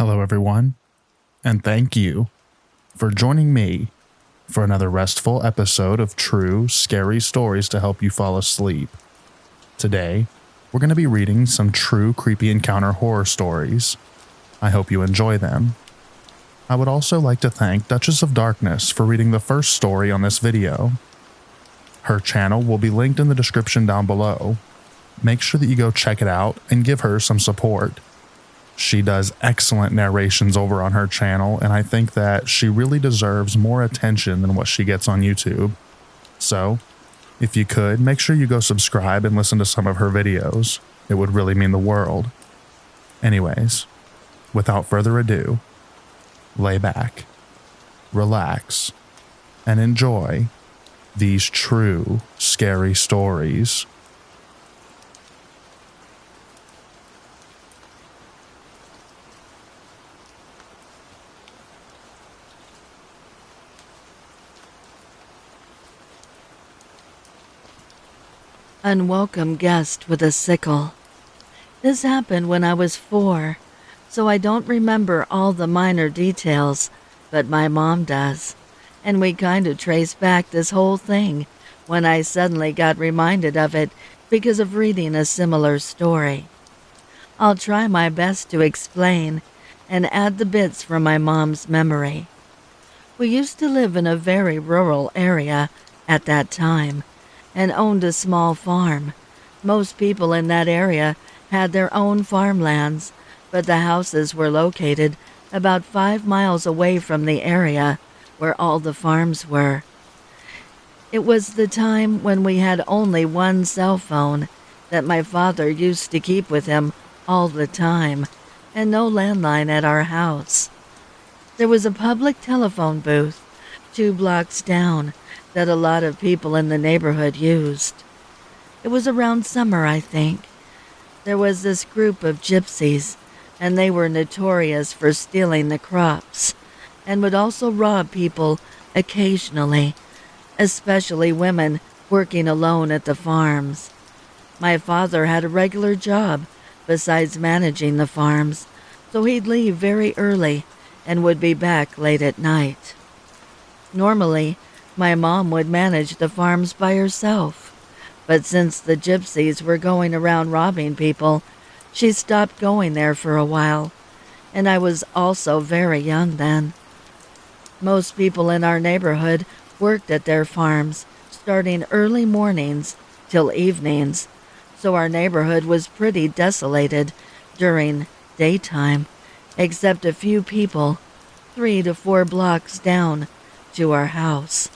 Hello, everyone, and thank you for joining me for another restful episode of true, scary stories to help you fall asleep. Today, we're going to be reading some true creepy encounter horror stories. I hope you enjoy them. I would also like to thank Duchess of Darkness for reading the first story on this video. Her channel will be linked in the description down below. Make sure that you go check it out and give her some support. She does excellent narrations over on her channel, and I think that she really deserves more attention than what she gets on YouTube. So, if you could, make sure you go subscribe and listen to some of her videos. It would really mean the world. Anyways, without further ado, lay back, relax, and enjoy these true, scary stories. Unwelcome guest with a sickle. This happened when I was 4, so I don't remember all the minor details, but my mom does. And we kind of trace back this whole thing when I suddenly got reminded of it because of reading a similar story. I'll try my best to explain and add the bits from my mom's memory. We used to live in a very rural area at that time and owned a small farm. Most people in that area had their own farmlands, but the houses were located about 5 miles away from the area where all the farms were. It was the time when we had only one cell phone that my father used to keep with him all the time, and no landline at our house. There was a public telephone booth 2 blocks down that a lot of people in the neighborhood used. It was around summer, I think. There was this group of gypsies, and they were notorious for stealing the crops, and would also rob people occasionally, especially women working alone at the farms. My father had a regular job besides managing the farms, so he'd leave very early and would be back late at night. Normally, my mom would manage the farms by herself, but since the gypsies were going around robbing people, she stopped going there for a while, and I was also very young then. Most people in our neighborhood worked at their farms, starting early mornings till evenings, so our neighborhood was pretty desolated during daytime, except a few people 3 to 4 blocks down to our house.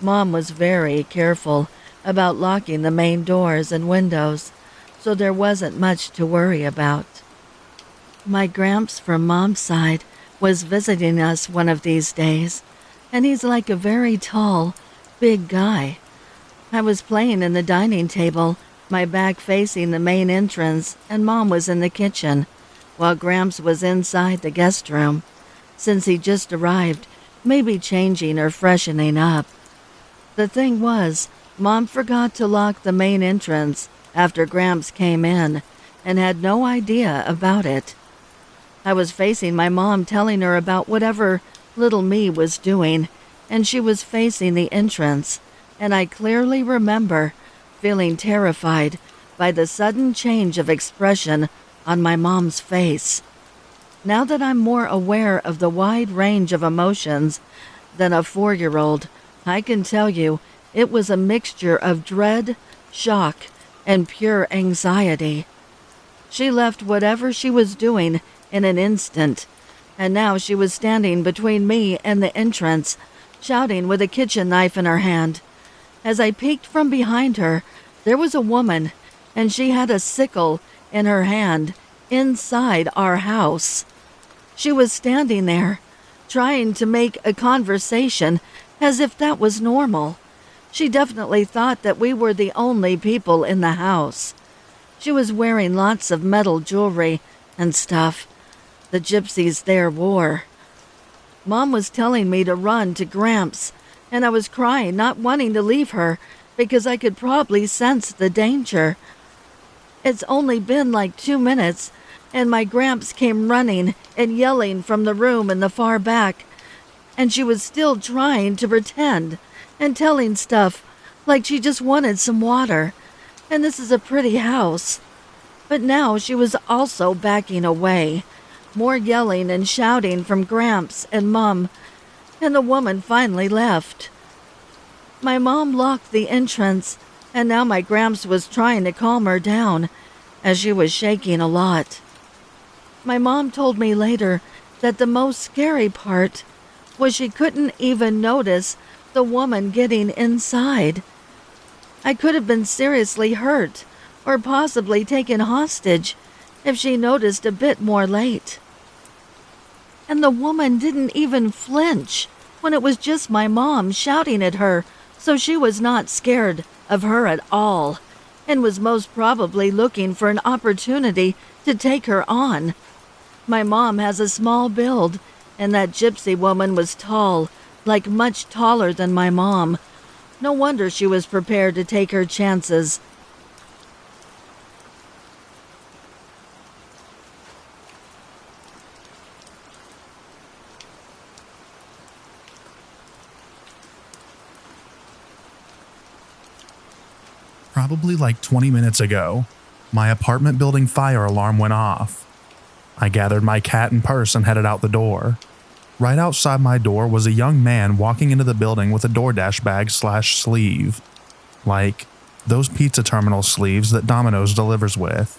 Mom was very careful about locking the main doors and windows, so there wasn't much to worry about. My Gramps from Mom's side was visiting us one of these days, and he's like a very tall, big guy. I was playing in the dining table, my back facing the main entrance, and Mom was in the kitchen, while Gramps was inside the guest room, since he just arrived, maybe changing or freshening up. The thing was, Mom forgot to lock the main entrance after Gramps came in and had no idea about it. I was facing my mom telling her about whatever little me was doing, and she was facing the entrance, and I clearly remember feeling terrified by the sudden change of expression on my mom's face. Now that I'm more aware of the wide range of emotions than a 4-year-old, I can tell you it was a mixture of dread, shock, and pure anxiety. She left whatever she was doing in an instant, and now she was standing between me and the entrance, shouting with a kitchen knife in her hand. As I peeked from behind her, there was a woman, and she had a sickle in her hand inside our house. She was standing there, trying to make a conversation as if that was normal. She definitely thought that we were the only people in the house. She was wearing lots of metal jewelry and stuff the gypsies there wore. Mom was telling me to run to Gramps, and I was crying, not wanting to leave her, because I could probably sense the danger. It's only been like 2 minutes, and my Gramps came running and yelling from the room in the far back, and she was still trying to pretend and telling stuff like she just wanted some water, and this is a pretty house. But now she was also backing away, more yelling and shouting from Gramps and Mom, and the woman finally left. My mom locked the entrance, and now my Gramps was trying to calm her down, as she was shaking a lot. My mom told me later that the most scary part was she couldn't even notice the woman getting inside. I could have been seriously hurt or possibly taken hostage if she noticed a bit more late. And the woman didn't even flinch when it was just my mom shouting at her, so she was not scared of her at all and was most probably looking for an opportunity to take her on. My mom has a small build, and that gypsy woman was tall, like much taller than my mom. No wonder she was prepared to take her chances. Probably like 20 minutes ago, my apartment building fire alarm went off. I gathered my cat and purse and headed out the door. Right outside my door was a young man walking into the building with a DoorDash bag / sleeve. Like those pizza terminal sleeves that Domino's delivers with.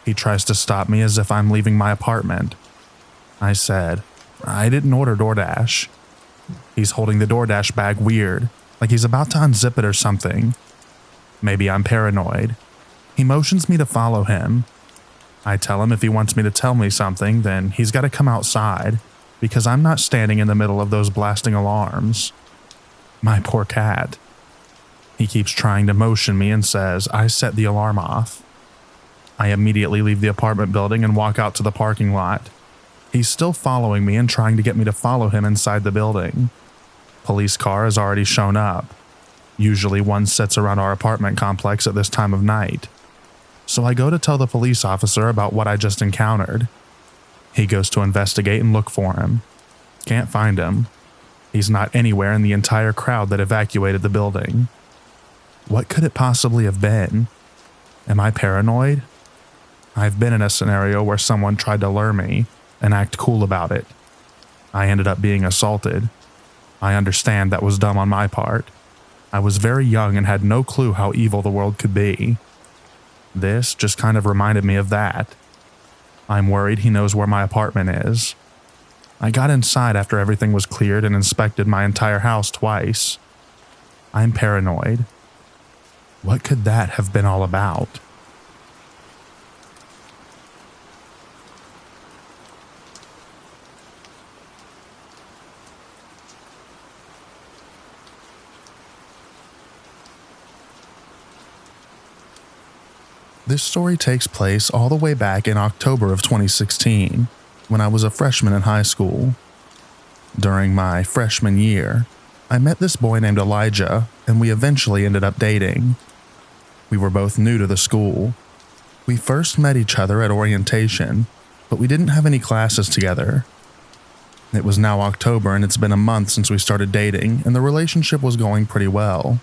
He tries to stop me as if I'm leaving my apartment. I said, I didn't order DoorDash. He's holding the DoorDash bag weird, like he's about to unzip it or something. Maybe I'm paranoid. He motions me to follow him. I tell him if he wants me to tell me something, then he's got to come outside, because I'm not standing in the middle of those blasting alarms. My poor cat. He keeps trying to motion me and says I set the alarm off. I immediately leave the apartment building and walk out to the parking lot. He's still following me and trying to get me to follow him inside the building. Police car has already shown up. Usually one sits around our apartment complex at this time of night. So I go to tell the police officer about what I just encountered. He goes to investigate and look for him. Can't find him. He's not anywhere in the entire crowd that evacuated the building. What could it possibly have been? Am I paranoid? I've been in a scenario where someone tried to lure me and act cool about it. I ended up being assaulted. I understand that was dumb on my part. I was very young and had no clue how evil the world could be. This just kind of reminded me of that. I'm worried he knows where my apartment is. I got inside after everything was cleared and inspected my entire house twice. I'm paranoid. What could that have been all about? This story takes place all the way back in October of 2016, when I was a freshman in high school. During my freshman year, I met this boy named Elijah, and we eventually ended up dating. We were both new to the school. We first met each other at orientation, but we didn't have any classes together. It was now October, and it's been a month since we started dating, and the relationship was going pretty well.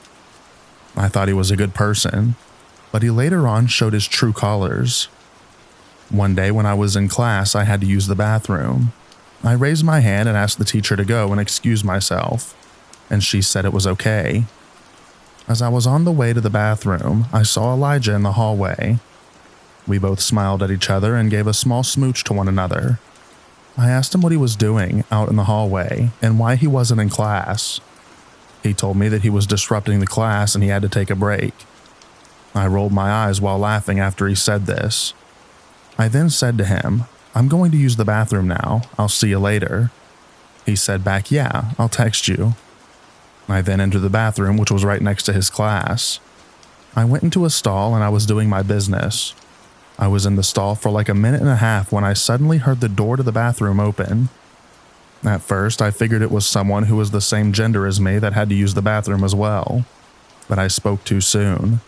I thought he was a good person, but he later on showed his true colors. One day when I was in class, I had to use the bathroom. I raised my hand and asked the teacher to go and excuse myself, and she said it was okay. As I was on the way to the bathroom, I saw Elijah in the hallway. We both smiled at each other and gave a small smooch to one another. I asked him what he was doing out in the hallway and why he wasn't in class. He told me that he was disrupting the class and he had to take a break. I rolled my eyes while laughing after he said this. I then said to him, I'm going to use the bathroom now. I'll see you later. He said back, yeah, I'll text you. I then entered the bathroom, which was right next to his class. I went into a stall and I was doing my business. I was in the stall for like a minute and a half when I suddenly heard the door to the bathroom open. At first, I figured it was someone who was the same gender as me that had to use the bathroom as well, but I spoke too soon.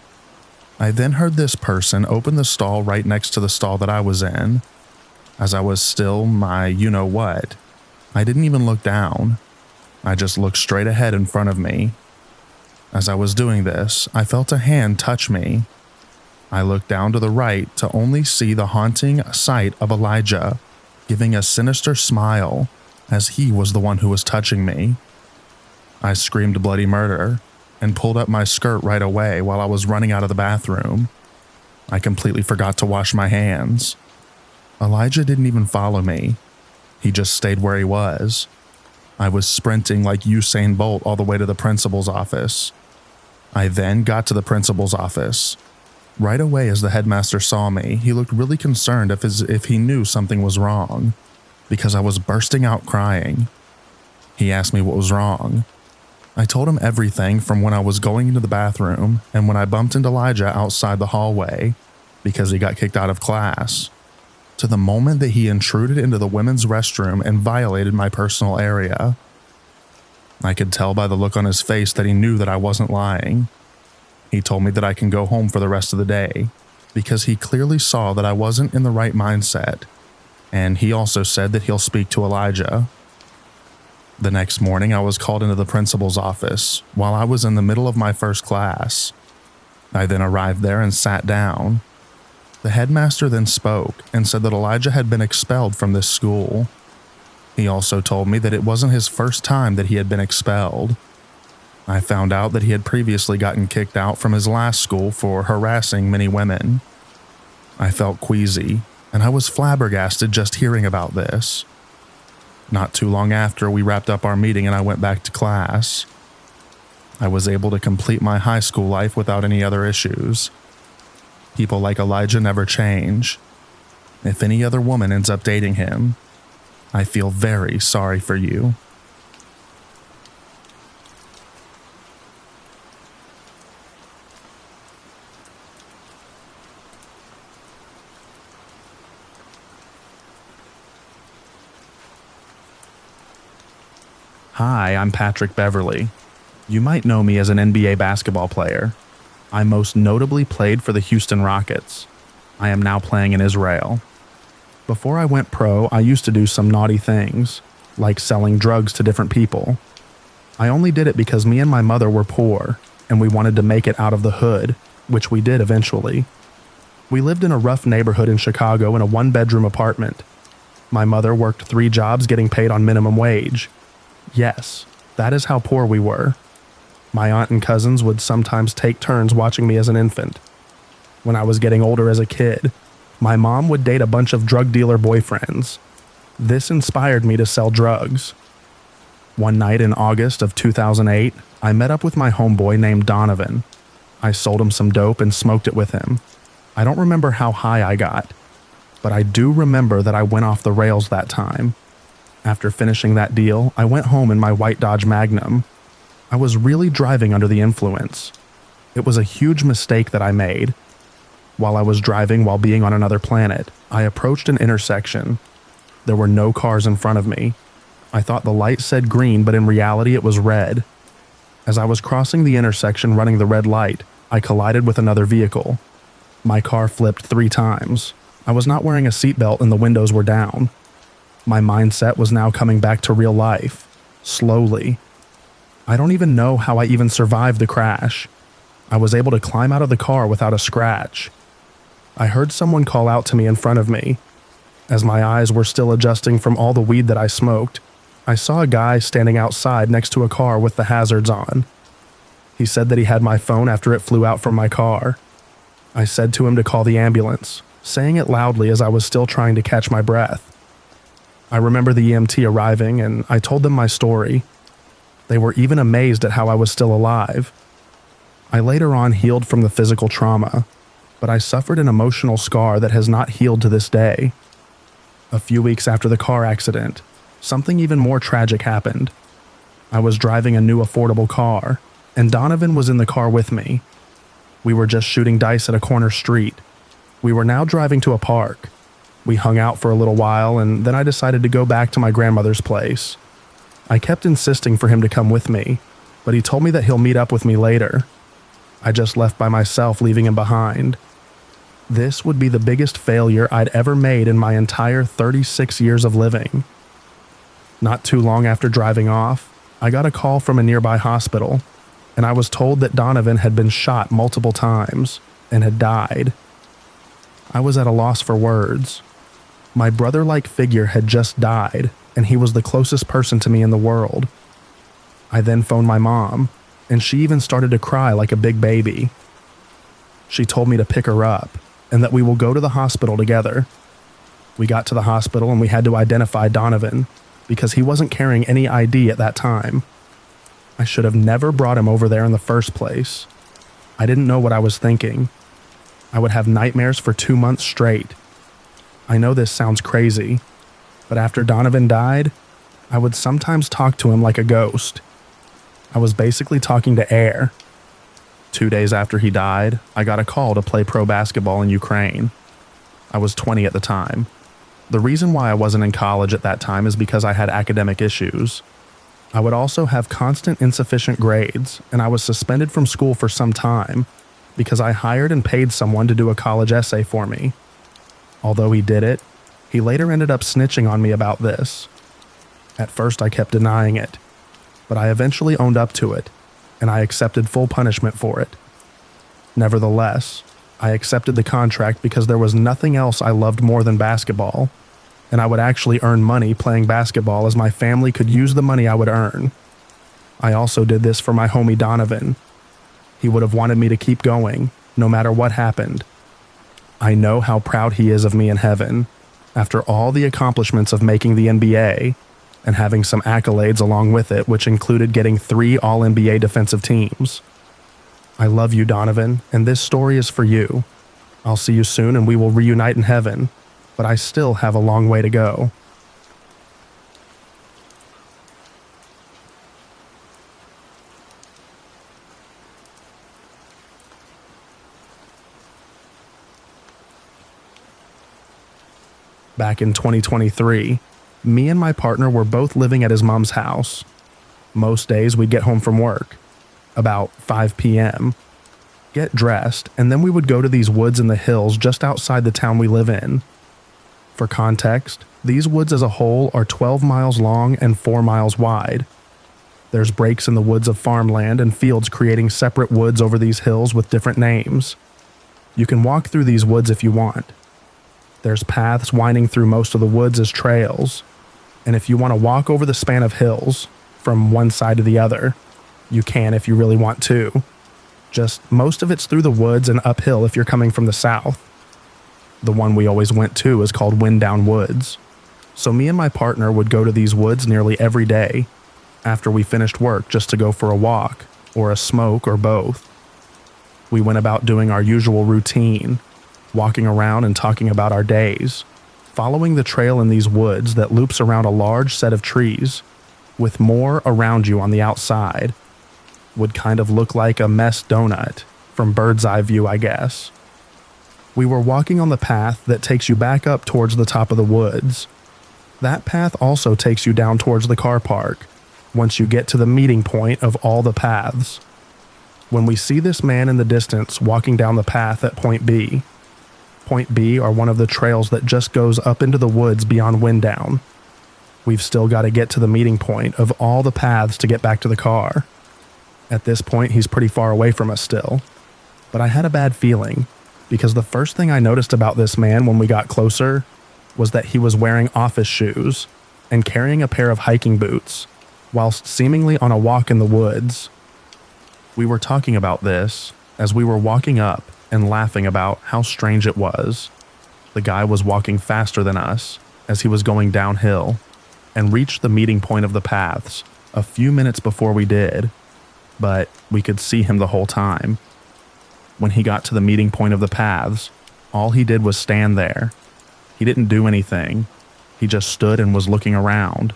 I then heard this person open the stall right next to the stall that I was in. As I was still my you-know-what, I didn't even look down. I just looked straight ahead in front of me. As I was doing this, I felt a hand touch me. I looked down to the right to only see the haunting sight of Elijah giving a sinister smile as he was the one who was touching me. I screamed bloody murder and pulled up my skirt right away while I was running out of the bathroom. I completely forgot to wash my hands. Elijah didn't even follow me. He just stayed where he was. I was sprinting like Usain Bolt all the way to the principal's office. I then got to the principal's office. Right away as the headmaster saw me, he looked really concerned if he knew something was wrong, because I was bursting out crying. He asked me what was wrong. I told him everything from when I was going into the bathroom and when I bumped into Elijah outside the hallway because he got kicked out of class, to the moment that he intruded into the women's restroom and violated my personal area. I could tell by the look on his face that he knew that I wasn't lying. He told me that I can go home for the rest of the day because he clearly saw that I wasn't in the right mindset, and he also said that he'll speak to Elijah. The next morning, I was called into the principal's office while I was in the middle of my first class. I then arrived there and sat down. The headmaster then spoke and said that Elijah had been expelled from this school. He also told me that it wasn't his first time that he had been expelled. I found out that he had previously gotten kicked out from his last school for harassing many women. I felt queasy, and I was flabbergasted just hearing about this. Not too long after we wrapped up our meeting and I went back to class. I was able to complete my high school life without any other issues. People like Elijah never change. If any other woman ends up dating him, I feel very sorry for you. Hi, I'm Patrick Beverly. You might know me as an NBA basketball player. I most notably played for the Houston Rockets. I am now playing in Israel. Before I went pro, I used to do some naughty things, like selling drugs to different people. I only did it because me and my mother were poor, and we wanted to make it out of the hood, which we did eventually. We lived in a rough neighborhood in Chicago in a one-bedroom apartment. My mother worked 3 jobs getting paid on minimum wage. Yes, that is how poor we were. My aunt and cousins would sometimes take turns watching me as an infant. When I was getting older as a kid, my mom would date a bunch of drug dealer boyfriends. This inspired me to sell drugs. One night in August of 2008, I met up with my homeboy named Donovan. I sold him some dope and smoked it with him. I don't remember how high I got, but I do remember that I went off the rails that time. After finishing that deal, I went home in my white Dodge Magnum. I was really driving under the influence. It was a huge mistake that I made. While I was driving while being on another planet, I approached an intersection. There were no cars in front of me. I thought the light said green, but in reality it was red. As I was crossing the intersection running the red light, I collided with another vehicle. My car flipped 3 times. I was not wearing a seatbelt and the windows were down. My mindset was now coming back to real life, slowly. I don't even know how I even survived the crash. I was able to climb out of the car without a scratch. I heard someone call out to me in front of me. As my eyes were still adjusting from all the weed that I smoked, I saw a guy standing outside next to a car with the hazards on. He said that he had my phone after it flew out from my car. I said to him to call the ambulance, saying it loudly as I was still trying to catch my breath. I remember the EMT arriving and I told them my story. They were even amazed at how I was still alive. I later on healed from the physical trauma, but I suffered an emotional scar that has not healed to this day. A few weeks after the car accident, something even more tragic happened. I was driving a new affordable car, and Donovan was in the car with me. We were just shooting dice at a corner street. We were now driving to a park. We hung out for a little while, and then I decided to go back to my grandmother's place. I kept insisting for him to come with me, but he told me that he'll meet up with me later. I just left by myself, leaving him behind. This would be the biggest failure I'd ever made in my entire 36 years of living. Not too long after driving off, I got a call from a nearby hospital, and I was told that Donovan had been shot multiple times and had died. I was at a loss for words. My brother-like figure had just died, and he was the closest person to me in the world. I then phoned my mom, and she even started to cry like a big baby. She told me to pick her up, and that we will go to the hospital together. We got to the hospital and we had to identify Donovan, because he wasn't carrying any ID at that time. I should have never brought him over there in the first place. I didn't know what I was thinking. I would have nightmares for 2 months straight. I know this sounds crazy, but after Donovan died, I would sometimes talk to him like a ghost. I was basically talking to air. 2 days after he died, I got a call to play pro basketball in Ukraine. I was 20 at the time. The reason why I wasn't in college at that time is because I had academic issues. I would also have constant insufficient grades, and I was suspended from school for some time because I hired and paid someone to do a college essay for me. Although he did it, he later ended up snitching on me about this. At first I kept denying it, but I eventually owned up to it, and I accepted full punishment for it. Nevertheless, I accepted the contract because there was nothing else I loved more than basketball, and I would actually earn money playing basketball as my family could use the money I would earn. I also did this for my homie Donovan. He would have wanted me to keep going, no matter what happened. I know how proud he is of me in heaven, after all the accomplishments of making the NBA, and having some accolades along with it, which included getting 3 All-NBA defensive teams. I love you, Donovan, and this story is for you. I'll see you soon and we will reunite in heaven, but I still have a long way to go. Back in 2023, me and my partner were both living at his mom's house. Most days we'd get home from work, about 5 p.m., get dressed, and then we would go to these woods in the hills just outside the town we live in. For context, these woods as a whole are 12 miles long and 4 miles wide. There's breaks in the woods of farmland and fields creating separate woods over these hills with different names. You can walk through these woods if you want. There's paths winding through most of the woods as trails, and if you want to walk over the span of hills, from one side to the other, you can if you really want to. Just most of it's through the woods and uphill if you're coming from the south. The one we always went to is called Wind Down Woods. So me and my partner would go to these woods nearly every day after we finished work just to go for a walk, or a smoke, or both. We went about doing our usual routine, walking around and talking about our days, following the trail in these woods that loops around a large set of trees, with more around you on the outside. Would kind of look like a messed donut, from bird's eye view, I guess. We were walking on the path that takes you back up towards the top of the woods. That path also takes you down towards the car park, once you get to the meeting point of all the paths. When we see this man in the distance walking down the path at Point B are one of the trails that just goes up into the woods beyond Wind Down. We've still got to get to the meeting point of all the paths to get back to the car. At this point, he's pretty far away from us still. But I had a bad feeling, because the first thing I noticed about this man when we got closer was that he was wearing office shoes and carrying a pair of hiking boots, whilst seemingly on a walk in the woods. We were talking about this as we were walking up and laughing about how strange it was. The guy was walking faster than us as he was going downhill, and reached the meeting point of the paths a few minutes before we did, but we could see him the whole time. When he got to the meeting point of the paths, all he did was stand there. He didn't do anything. He just stood and was looking around.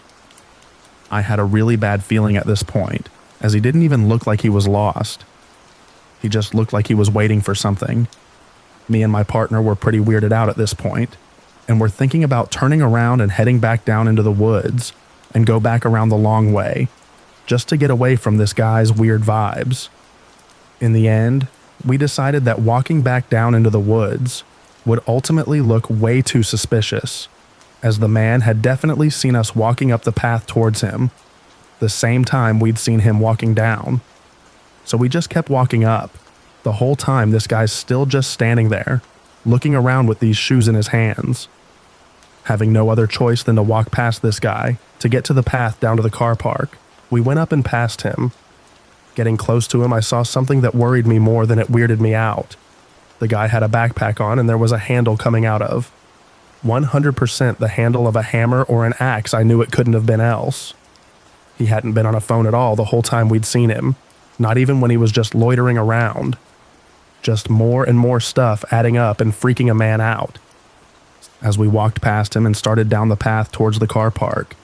I had a really bad feeling at this point, as he didn't even look like he was lost. He just looked like he was waiting for something. Me and my partner were pretty weirded out at this point, and were thinking about turning around and heading back down into the woods and go back around the long way, just to get away from this guy's weird vibes. In the end, we decided that walking back down into the woods would ultimately look way too suspicious, as the man had definitely seen us walking up the path towards him, the same time we'd seen him walking down. So we just kept walking up. The whole time this guy's still just standing there, looking around with these shoes in his hands. Having no other choice than to walk past this guy to get to the path down to the car park, we went up and past him. Getting close to him, I saw something that worried me more than it weirded me out. The guy had a backpack on and there was a handle coming out of. 100% the handle of a hammer or an axe. I knew it couldn't have been else. He hadn't been on a phone at all the whole time we'd seen him, not even when he was just loitering around. Just more and more stuff adding up and freaking a man out. As we walked past him and started down the path towards the car park,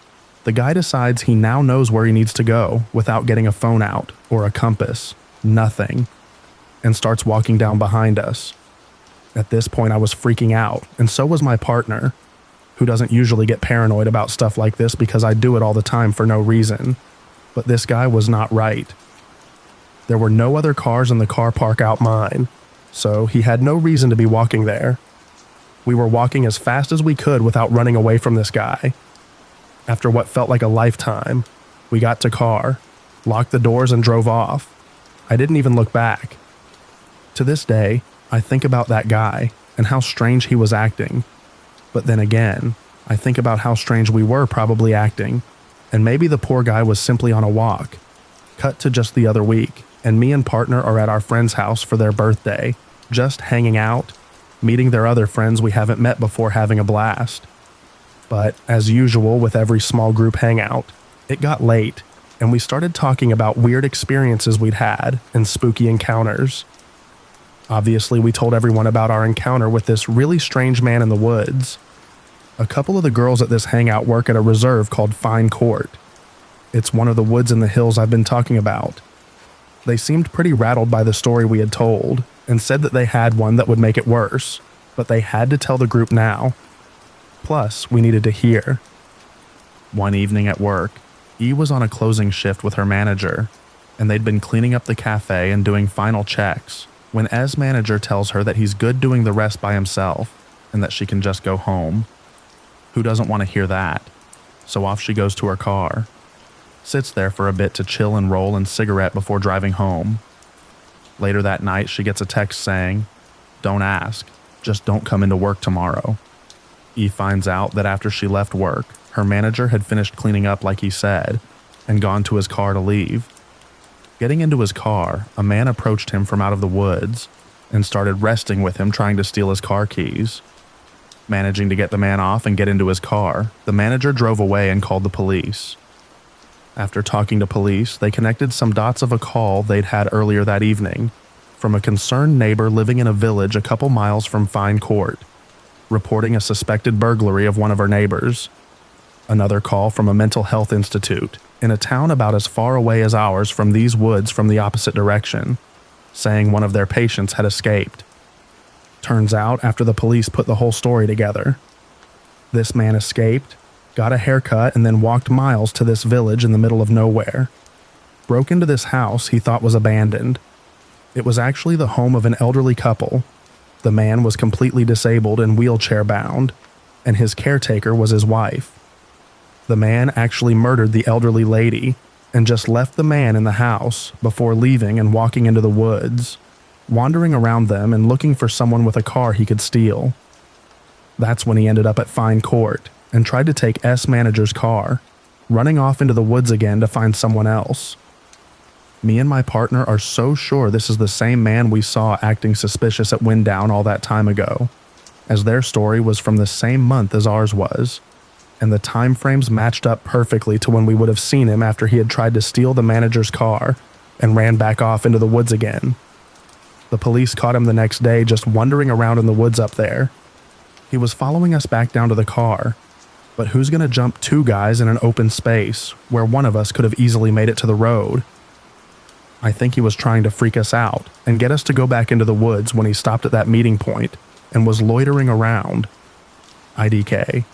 the guy decides he now knows where he needs to go without getting a phone out or a compass, nothing, and starts walking down behind us. At this point, I was freaking out, and so was my partner, who doesn't usually get paranoid about stuff like this because I do it all the time for no reason. But this guy was not right. There were no other cars in the car park out mine, so he had no reason to be walking there. We were walking as fast as we could without running away from this guy. After what felt like a lifetime, we got to car, locked the doors and drove off. I didn't even look back. To this day, I think about that guy and how strange he was acting. But then again, I think about how strange we were probably acting, and maybe the poor guy was simply on a walk. Cut to just the other week, and me and partner are at our friend's house for their birthday, just hanging out, meeting their other friends we haven't met before, having a blast. But as usual with every small group hangout, it got late, and we started talking about weird experiences we'd had and spooky encounters. Obviously, we told everyone about our encounter with this really strange man in the woods. A couple of the girls at this hangout work at a reserve called Fine Court. It's one of the woods in the hills I've been talking about. They seemed pretty rattled by the story we had told, and said that they had one that would make it worse, but they had to tell the group now. Plus, we needed to hear. One evening at work, E was on a closing shift with her manager, and they'd been cleaning up the cafe and doing final checks, when E's manager tells her that he's good doing the rest by himself, and that she can just go home. Who doesn't want to hear that? So off she goes to her car. Sits there for a bit to chill and roll and cigarette before driving home. Later that night, she gets a text saying, "Don't ask, just don't come into work tomorrow." E finds out that after she left work, her manager had finished cleaning up like he said, and gone to his car to leave. Getting into his car, a man approached him from out of the woods, and started wrestling with him, trying to steal his car keys. Managing to get the man off and get into his car, the manager drove away and called the police. After talking to police, they connected some dots of a call they'd had earlier that evening from a concerned neighbor living in a village a couple miles from Fine Court, reporting a suspected burglary of one of her neighbors. Another call from a mental health institute in a town about as far away as ours from these woods from the opposite direction, saying one of their patients had escaped. Turns out, after the police put the whole story together, this man escaped, got a haircut, and then walked miles to this village in the middle of nowhere. Broke into this house he thought was abandoned. It was actually the home of an elderly couple. The man was completely disabled and wheelchair bound, and his caretaker was his wife. The man actually murdered the elderly lady and just left the man in the house before leaving and walking into the woods, wandering around them and looking for someone with a car he could steal. That's when he ended up at Fine Court and tried to take S manager's car, running off into the woods again to find someone else. Me and my partner are so sure this is the same man we saw acting suspicious at Winddown all that time ago, as their story was from the same month as ours was, and the time frames matched up perfectly to when we would have seen him after he had tried to steal the manager's car and ran back off into the woods again. The police caught him the next day just wandering around in the woods up there. He was following us back down to the car, but who's gonna jump two guys in an open space where one of us could have easily made it to the road? I think he was trying to freak us out and get us to go back into the woods when he stopped at that meeting point and was loitering around. IDK.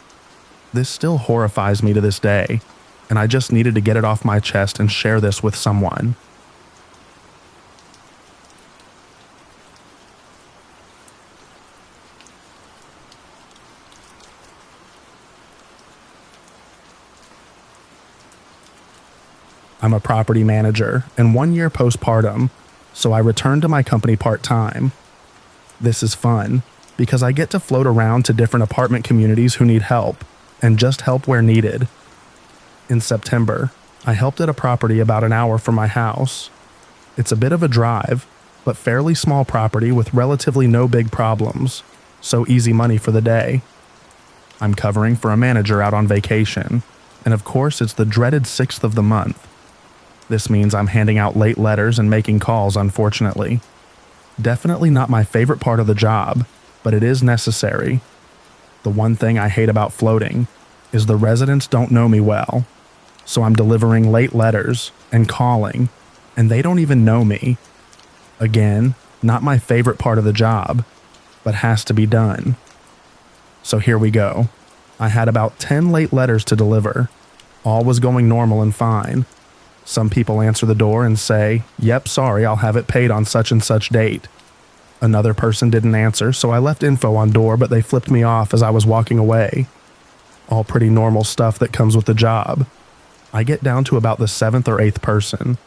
This still horrifies me to this day, and I just needed to get it off my chest and share this with someone. I'm a property manager and 1 year postpartum, so I returned to my company part-time. This is fun because I get to float around to different apartment communities who need help and just help where needed. In September, I helped at a property about an hour from my house. It's a bit of a drive, but fairly small property with relatively no big problems, so easy money for the day. I'm covering for a manager out on vacation, and of course it's the dreaded 6th of the month. This means I'm handing out late letters and making calls, unfortunately. Definitely not my favorite part of the job, but it is necessary. The one thing I hate about floating is the residents don't know me well, so I'm delivering late letters and calling, and they don't even know me. Again, not my favorite part of the job, but has to be done. So here we go. I had about 10 late letters to deliver. All was going normal and fine. Some people answer the door and say, "Yep, sorry, I'll have it paid on such and such date." Another person didn't answer, so I left info on door, but they flipped me off as I was walking away. All pretty normal stuff that comes with the job. I get down to about the 7th or 8th person.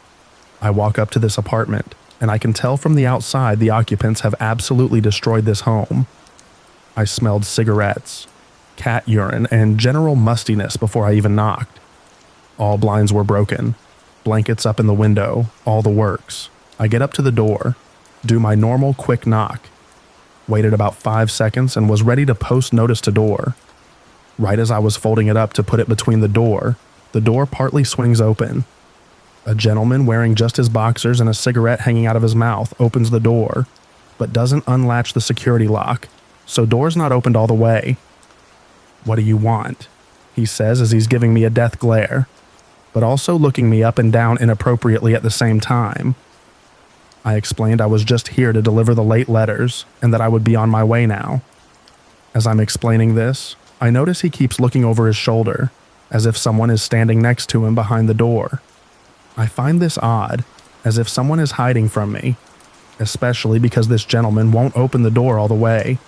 I walk up to this apartment, and I can tell from the outside the occupants have absolutely destroyed this home. I smelled cigarettes, cat urine, and general mustiness before I even knocked. All blinds were broken, blankets up in the window, all the works. I get up to the door, do my normal quick knock, waited about 5 seconds and was ready to post notice to door. Right as I was folding it up to put it between the door partly swings open. A gentleman wearing just his boxers and a cigarette hanging out of his mouth opens the door, but doesn't unlatch the security lock, so door's not opened all the way. "What do you want?" he says as he's giving me a death glare, but also looking me up and down inappropriately at the same time. I explained I was just here to deliver the late letters and that I would be on my way now. As I'm explaining this, I notice he keeps looking over his shoulder, as if someone is standing next to him behind the door. I find this odd, as if someone is hiding from me, especially because this gentleman won't open the door all the way.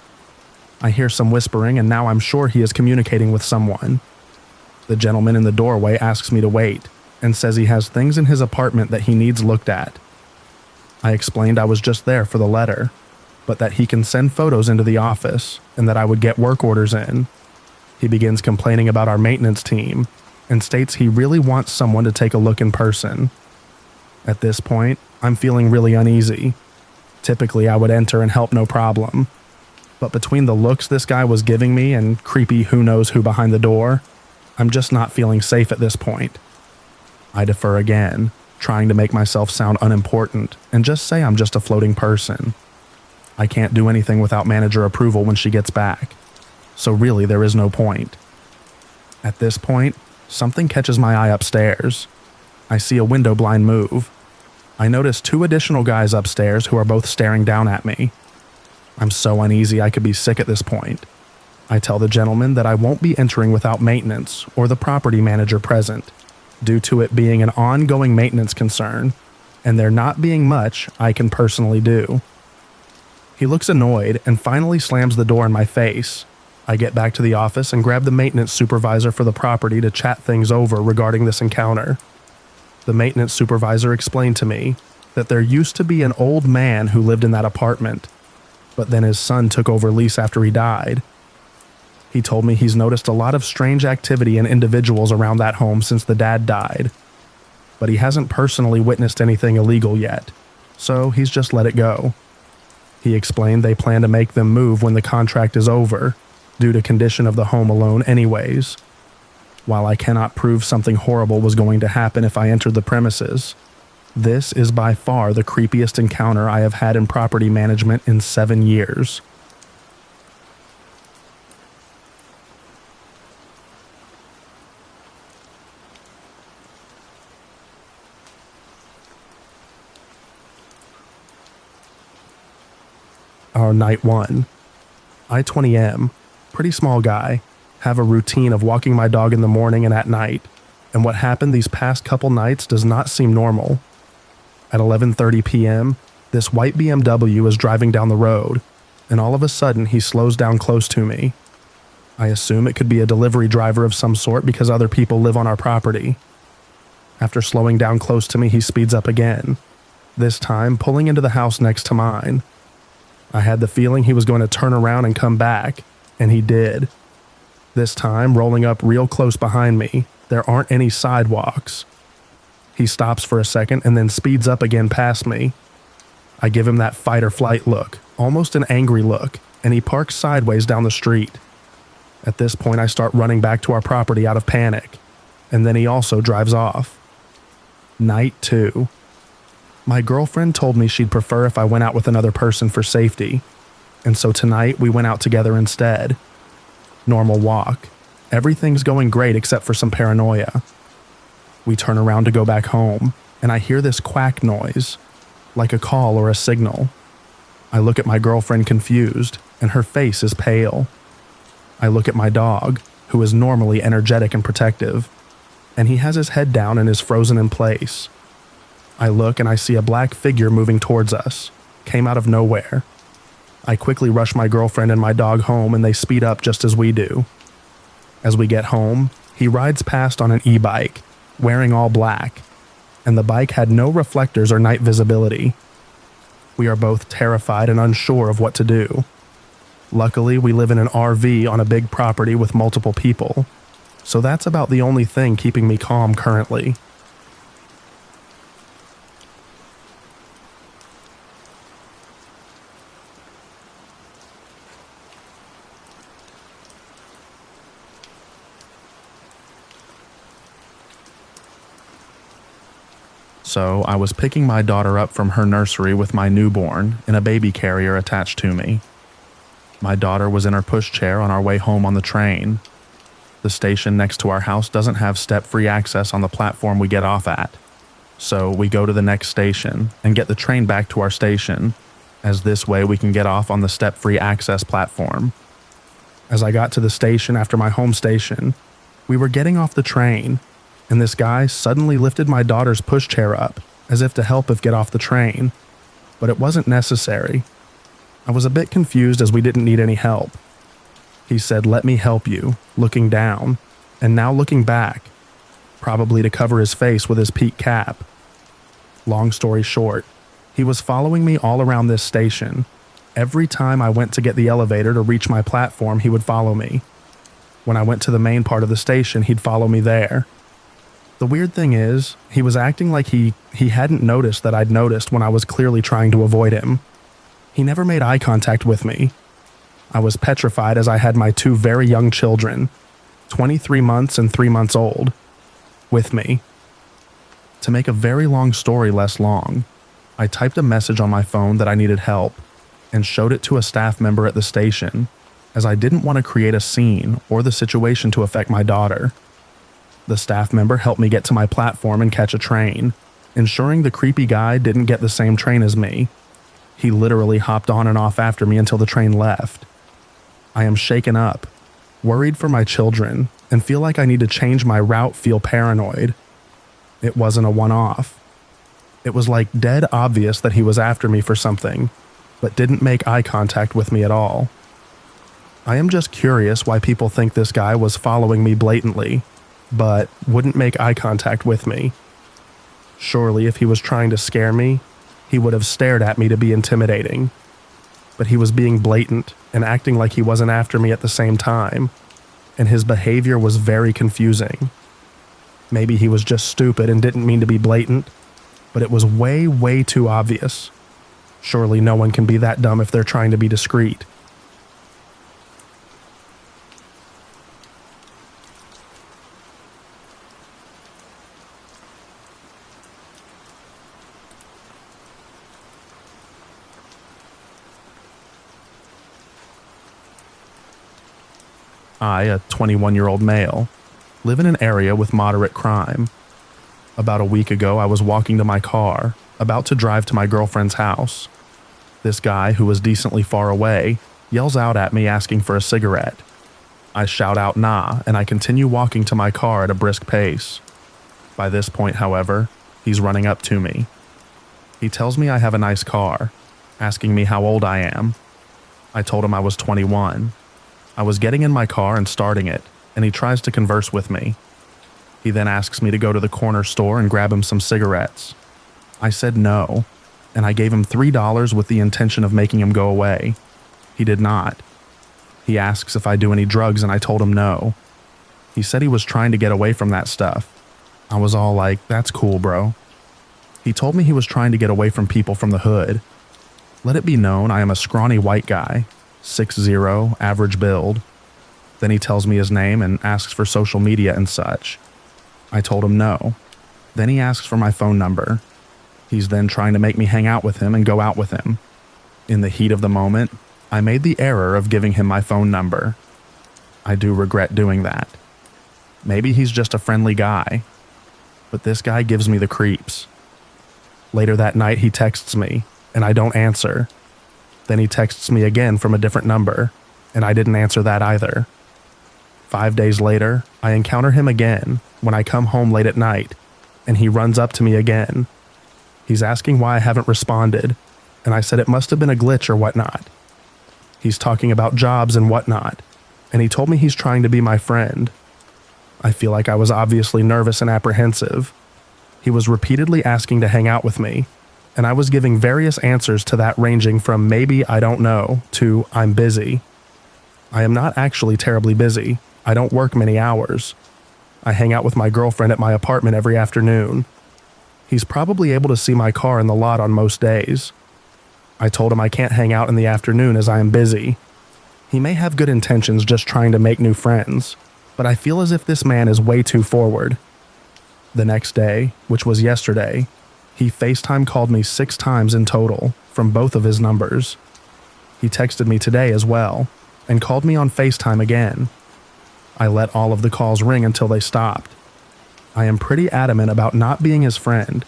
I hear some whispering and now I'm sure he is communicating with someone. The gentleman in the doorway asks me to wait and says he has things in his apartment that he needs looked at. I explained I was just there for the letter, but that he can send photos into the office and that I would get work orders in. He begins complaining about our maintenance team and states he really wants someone to take a look in person. At this point, I'm feeling really uneasy. Typically, I would enter and help no problem. But between the looks this guy was giving me and creepy who knows who behind the door, I'm just not feeling safe at this point. I defer again, trying to make myself sound unimportant and just say I'm just a floating person. I can't do anything without manager approval when she gets back, so really there is no point. At this point, something catches my eye upstairs. I see a window blind move. I notice 2 additional guys upstairs who are both staring down at me. I'm so uneasy I could be sick at this point. I tell the gentleman that I won't be entering without maintenance or the property manager present, due to it being an ongoing maintenance concern, and there not being much I can personally do. He looks annoyed and finally slams the door in my face. I get back to the office and grab the maintenance supervisor for the property to chat things over regarding this encounter. The maintenance supervisor explained to me that there used to be an old man who lived in that apartment, but then his son took over lease after he died. He told me he's noticed a lot of strange activity in individuals around that home since the dad died, but he hasn't personally witnessed anything illegal yet, so he's just let it go. He explained they plan to make them move when the contract is over, due to condition of the home alone anyways. While I cannot prove something horrible was going to happen if I entered the premises, this is by far the creepiest encounter I have had in property management in 7 years. Our night 1. I 20M, pretty small guy, have a routine of walking my dog in the morning and at night, and what happened these past couple nights does not seem normal. At 11:30 p.m., this white BMW is driving down the road, and all of a sudden he slows down close to me. I assume it could be a delivery driver of some sort because other people live on our property. After slowing down close to me, he speeds up again, this time pulling into the house next to mine. I had the feeling he was going to turn around and come back, and he did. This time, rolling up real close behind me. There aren't any sidewalks. He stops for a second and then speeds up again past me. I give him that fight or flight look, almost an angry look, and he parks sideways down the street. At this point, I start running back to our property out of panic, and then he also drives off. Night 2. My girlfriend told me she'd prefer if I went out with another person for safety, and so tonight we went out together instead. Normal walk. Everything's going great except for some paranoia. We turn around to go back home, and I hear this quack noise, like a call or a signal. I look at my girlfriend confused, and her face is pale. I look at my dog, who is normally energetic and protective, and he has his head down and is frozen in place. I look and I see a black figure moving towards us, came out of nowhere. I quickly rush my girlfriend and my dog home, and they speed up just as we do. As we get home, he rides past on an e-bike, wearing all black, and the bike had no reflectors or night visibility. We are both terrified and unsure of what to do. Luckily, we live in an RV on a big property with multiple people, so that's about the only thing keeping me calm currently. So I was picking my daughter up from her nursery with my newborn in a baby carrier attached to me. My daughter was in her pushchair on our way home on the train. The station next to our house doesn't have step-free access on the platform we get off at. So we go to the next station and get the train back to our station, as this way we can get off on the step-free access platform. As I got to the station after my home station, we were getting off the train, and this guy suddenly lifted my daughter's pushchair up, as if to help us get off the train, but it wasn't necessary. I was a bit confused as we didn't need any help. He said, "Let me help you," looking down, and now looking back, probably to cover his face with his peak cap. Long story short, he was following me all around this station. Every time I went to get the elevator to reach my platform, he would follow me. When I went to the main part of the station, he'd follow me there. The weird thing is, he was acting like he hadn't noticed that I'd noticed when I was clearly trying to avoid him. He never made eye contact with me. I was petrified as I had my 2 very young children, 23 months and 3 months old, with me. To make a very long story less long, I typed a message on my phone that I needed help and showed it to a staff member at the station, as I didn't want to create a scene or the situation to affect my daughter. The staff member helped me get to my platform and catch a train, ensuring the creepy guy didn't get the same train as me. He literally hopped on and off after me until the train left. I am shaken up, worried for my children, and feel like I need to change my route, feel paranoid. It wasn't a one-off. It was like dead obvious that he was after me for something, but didn't make eye contact with me at all. I am just curious why people think this guy was following me blatantly, but wouldn't make eye contact with me. Surely if he was trying to scare me, he would have stared at me to be intimidating. But he was being blatant and acting like he wasn't after me at the same time, and his behavior was very confusing. Maybe he was just stupid and didn't mean to be blatant, but it was way, way too obvious. Surely no one can be that dumb if they're trying to be discreet. I, a 21-year-old male, live in an area with moderate crime. About a week ago, I was walking to my car, about to drive to my girlfriend's house. This guy, who was decently far away, yells out at me asking for a cigarette. I shout out nah, and I continue walking to my car at a brisk pace. By this point, however, he's running up to me. He tells me I have a nice car, asking me how old I am. I told him I was 21. I was getting in my car and starting it, and he tries to converse with me. He then asks me to go to the corner store and grab him some cigarettes. I said no, and I gave him $3 with the intention of making him go away. He did not. He asks if I do any drugs, and I told him no. He said he was trying to get away from that stuff. I was all like, that's cool, bro. He told me he was trying to get away from people from the hood. Let it be known I am a scrawny white guy, 6'0", average build. Then he tells me his name and asks for social media and such. I told him no. Then he asks for my phone number. He's then trying to make me hang out with him and go out with him. In the heat of the moment, I made the error of giving him my phone number. I do regret doing that. Maybe he's just a friendly guy, but this guy gives me the creeps. Later that night, he texts me, and I don't answer. Then he texts me again from a different number, and I didn't answer that either. 5 days later, I encounter him again when I come home late at night, and he runs up to me again. He's asking why I haven't responded, and I said it must have been a glitch or whatnot. He's talking about jobs and whatnot, and he told me he's trying to be my friend. I feel like I was obviously nervous and apprehensive. He was repeatedly asking to hang out with me, and I was giving various answers to that, ranging from maybe I don't know to I'm busy. I am not actually terribly busy. I don't work many hours. I hang out with my girlfriend at my apartment every afternoon. He's probably able to see my car in the lot on most days. I told him I can't hang out in the afternoon as I am busy. He may have good intentions, just trying to make new friends, but I feel as if this man is way too forward. The next day, which was yesterday, he FaceTime called me 6 times in total from both of his numbers. He texted me today as well and called me on FaceTime again. I let all of the calls ring until they stopped. I am pretty adamant about not being his friend,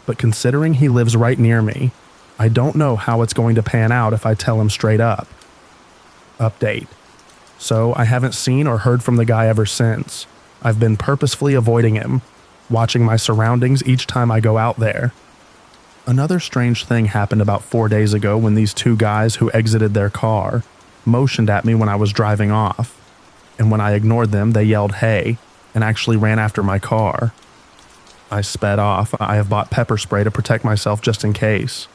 but considering he lives right near me, I don't know how it's going to pan out if I tell him straight up. Update. So I haven't seen or heard from the guy ever since. I've been purposefully avoiding him, watching my surroundings each time I go out there. Another strange thing happened about 4 days ago when these 2 guys who exited their car motioned at me when I was driving off, and when I ignored them, they yelled "hey" and actually ran after my car. I sped off. I have bought pepper spray to protect myself just in case.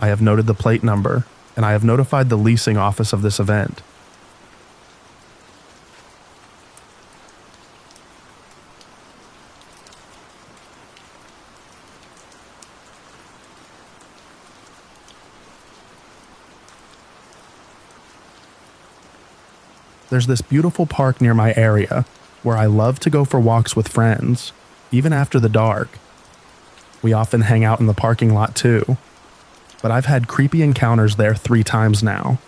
I have noted the plate number, and I have notified the leasing office of this event. There's this beautiful park near my area where I love to go for walks with friends, even after the dark. We often hang out in the parking lot too, but I've had creepy encounters there 3 times now,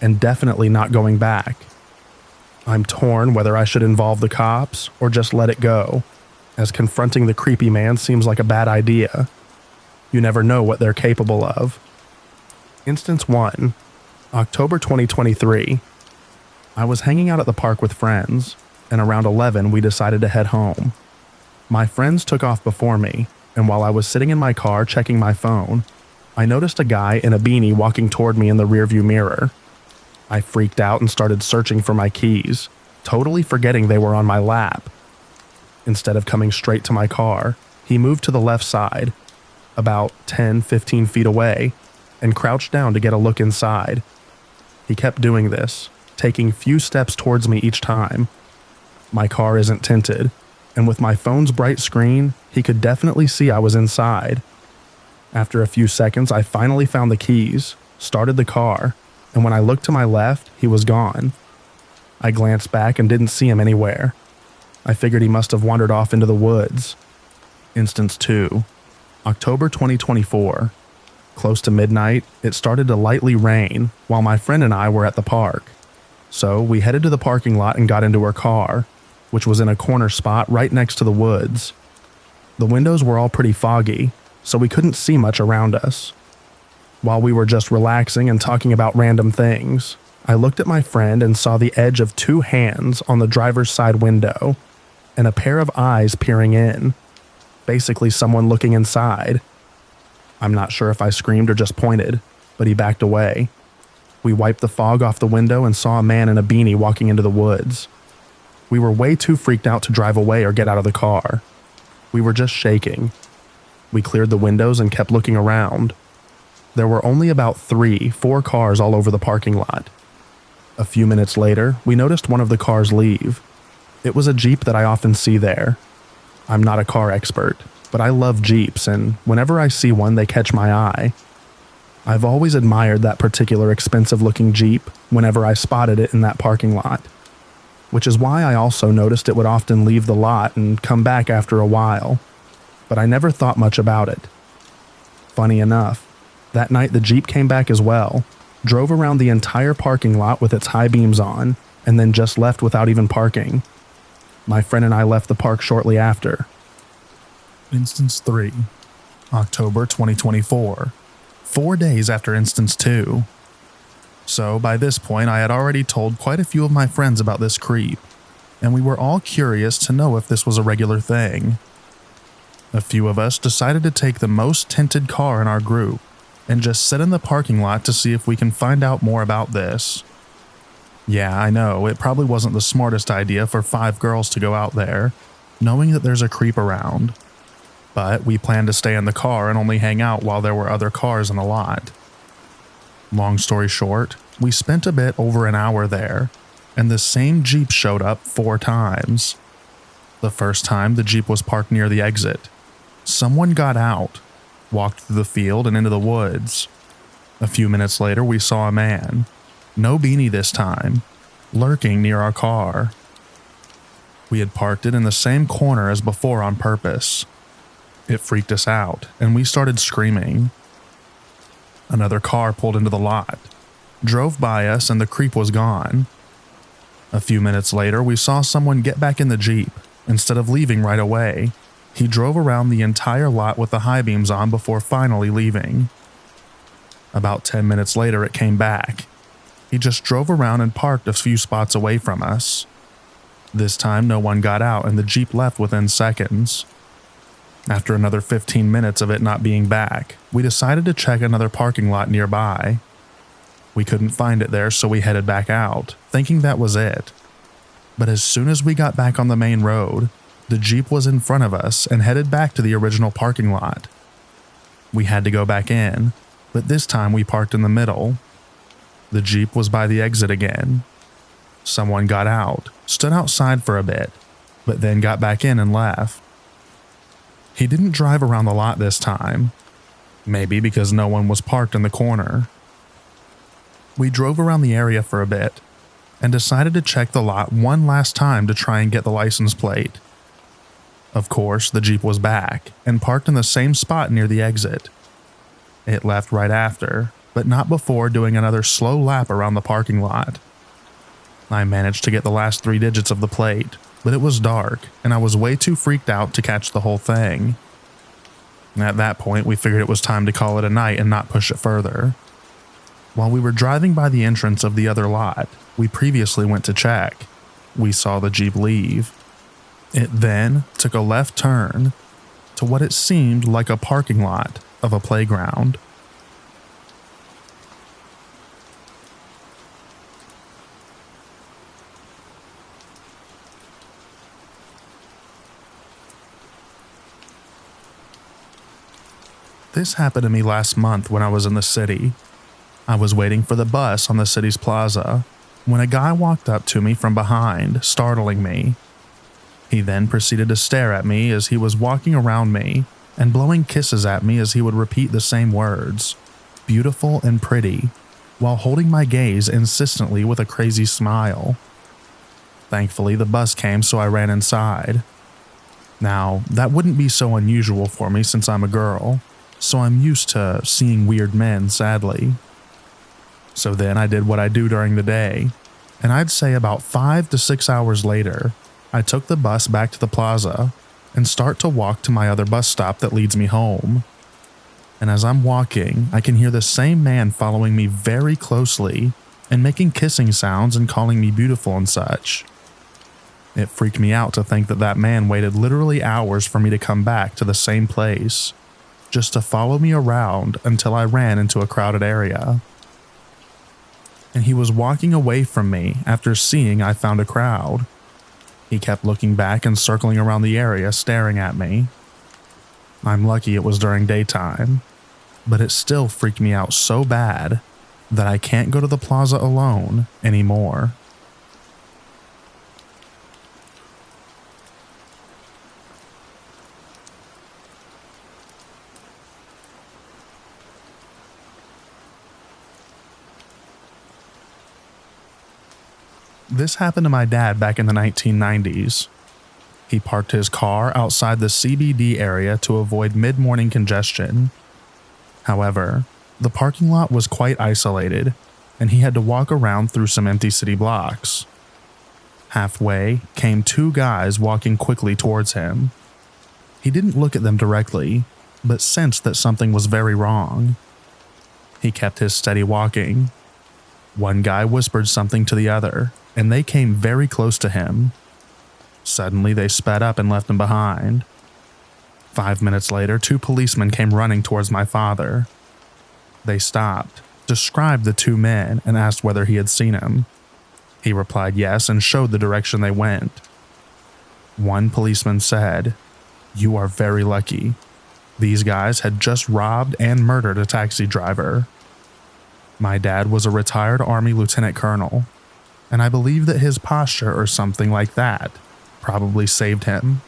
and definitely not going back. I'm torn whether I should involve the cops or just let it go, as confronting the creepy man seems like a bad idea. You never know what they're capable of. Instance 1, October 2023. I was hanging out at the park with friends, and around 11 we decided to head home. My friends took off before me, and while I was sitting in my car checking my phone, I noticed a guy in a beanie walking toward me in the rearview mirror. I freaked out and started searching for my keys, totally forgetting they were on my lap. Instead of coming straight to my car, he moved to the left side, about 10-15 feet away, and crouched down to get a look inside. He kept doing this, taking few steps towards me each time. My car isn't tinted, and with my phone's bright screen, he could definitely see I was inside. After a few seconds, I finally found the keys, started the car, and when I looked to my left, he was gone. I glanced back and didn't see him anywhere. I figured he must have wandered off into the woods. Instance 2, October 2024. Close to midnight, it started to lightly rain while my friend and I were at the park. So we headed to the parking lot and got into her car, which was in a corner spot right next to the woods. The windows were all pretty foggy, so we couldn't see much around us. While we were just relaxing and talking about random things, I looked at my friend and saw the edge of 2 hands on the driver's side window and a pair of eyes peering in, basically someone looking inside. I'm not sure if I screamed or just pointed, but he backed away. We wiped the fog off the window and saw a man in a beanie walking into the woods. We were way too freaked out to drive away or get out of the car. We were just shaking. We cleared the windows and kept looking around. There were only about 4 cars all over the parking lot. A few minutes later, we noticed one of the cars leave. It was a Jeep that I often see there. I'm not a car expert, but I love Jeeps, and whenever I see one, they catch my eye. I've always admired that particular expensive-looking Jeep whenever I spotted it in that parking lot, which is why I also noticed it would often leave the lot and come back after a while, but I never thought much about it. Funny enough, that night the Jeep came back as well, drove around the entire parking lot with its high beams on, and then just left without even parking. My friend and I left the park shortly after. Instance 3, October 2024, 4 days after Instance 2. So by this point, I had already told quite a few of my friends about this creep, and we were all curious to know if this was a regular thing. A few of us decided to take the most tinted car in our group and just sit in the parking lot to see if we can find out more about this. Yeah, I know, it probably wasn't the smartest idea for 5 girls to go out there, knowing that there's a creep around. But we planned to stay in the car and only hang out while there were other cars in the lot. Long story short, we spent a bit over an hour there, and the same Jeep showed up 4 times. The first time, the Jeep was parked near the exit. Someone got out, walked through the field and into the woods. A few minutes later, we saw a man, no beanie this time, lurking near our car. We had parked it in the same corner as before on purpose. It freaked us out, and we started screaming. Another car pulled into the lot, drove by us, and the creep was gone. A few minutes later, we saw someone get back in the Jeep. Instead of leaving right away, he drove around the entire lot with the high beams on before finally leaving. About 10 minutes later, it came back. He just drove around and parked a few spots away from us. This time, no one got out, and the Jeep left within seconds. After another 15 minutes of it not being back, we decided to check another parking lot nearby. We couldn't find it there, so we headed back out, thinking that was it. But as soon as we got back on the main road, the Jeep was in front of us and headed back to the original parking lot. We had to go back in, but this time we parked in the middle. The Jeep was by the exit again. Someone got out, stood outside for a bit, but then got back in and left. He didn't drive around the lot this time, maybe because no one was parked in the corner. We drove around the area for a bit and decided to check the lot one last time to try and get the license plate. Of course, the Jeep was back and parked in the same spot near the exit. It left right after, but not before doing another slow lap around the parking lot. I managed to get the last 3 digits of the plate, but it was dark, and I was way too freaked out to catch the whole thing. At that point, we figured it was time to call it a night and not push it further. While we were driving by the entrance of the other lot we previously went to check, we saw the Jeep leave. It then took a left turn to what it seemed like a parking lot of a playground. This happened to me last month when I was in the city. I was waiting for the bus on the city's plaza when a guy walked up to me from behind, startling me. He then proceeded to stare at me as he was walking around me and blowing kisses at me as he would repeat the same words, beautiful and pretty, while holding my gaze insistently with a crazy smile. Thankfully, the bus came, so I ran inside. Now, that wouldn't be so unusual for me since I'm a girl, so I'm used to seeing weird men, sadly. So then I did what I do during the day, and I'd say about 5 to 6 hours later, I took the bus back to the plaza and start to walk to my other bus stop that leads me home. And as I'm walking, I can hear the same man following me very closely and making kissing sounds and calling me beautiful and such. It freaked me out to think that that man waited literally hours for me to come back to the same place, just to follow me around until I ran into a crowded area. And he was walking away from me after seeing I found a crowd. He kept looking back and circling around the area, staring at me. I'm lucky it was during daytime, but it still freaked me out so bad that I can't go to the plaza alone anymore. This happened to my dad back in the 1990s. He parked his car outside the CBD area to avoid mid-morning congestion. However, the parking lot was quite isolated, and he had to walk around through some empty city blocks. Halfway came two guys walking quickly towards him. He didn't look at them directly, but sensed that something was very wrong. He kept his steady walking. One guy whispered something to the other, and they came very close to him. Suddenly, they sped up and left him behind. 5 minutes later, two policemen came running towards my father. They stopped, described the two men, and asked whether he had seen him. He replied yes and showed the direction they went. One policeman said, "You are very lucky. These guys had just robbed and murdered a taxi driver." My dad was a retired Army lieutenant colonel, and I believe that his posture or something like that probably saved him.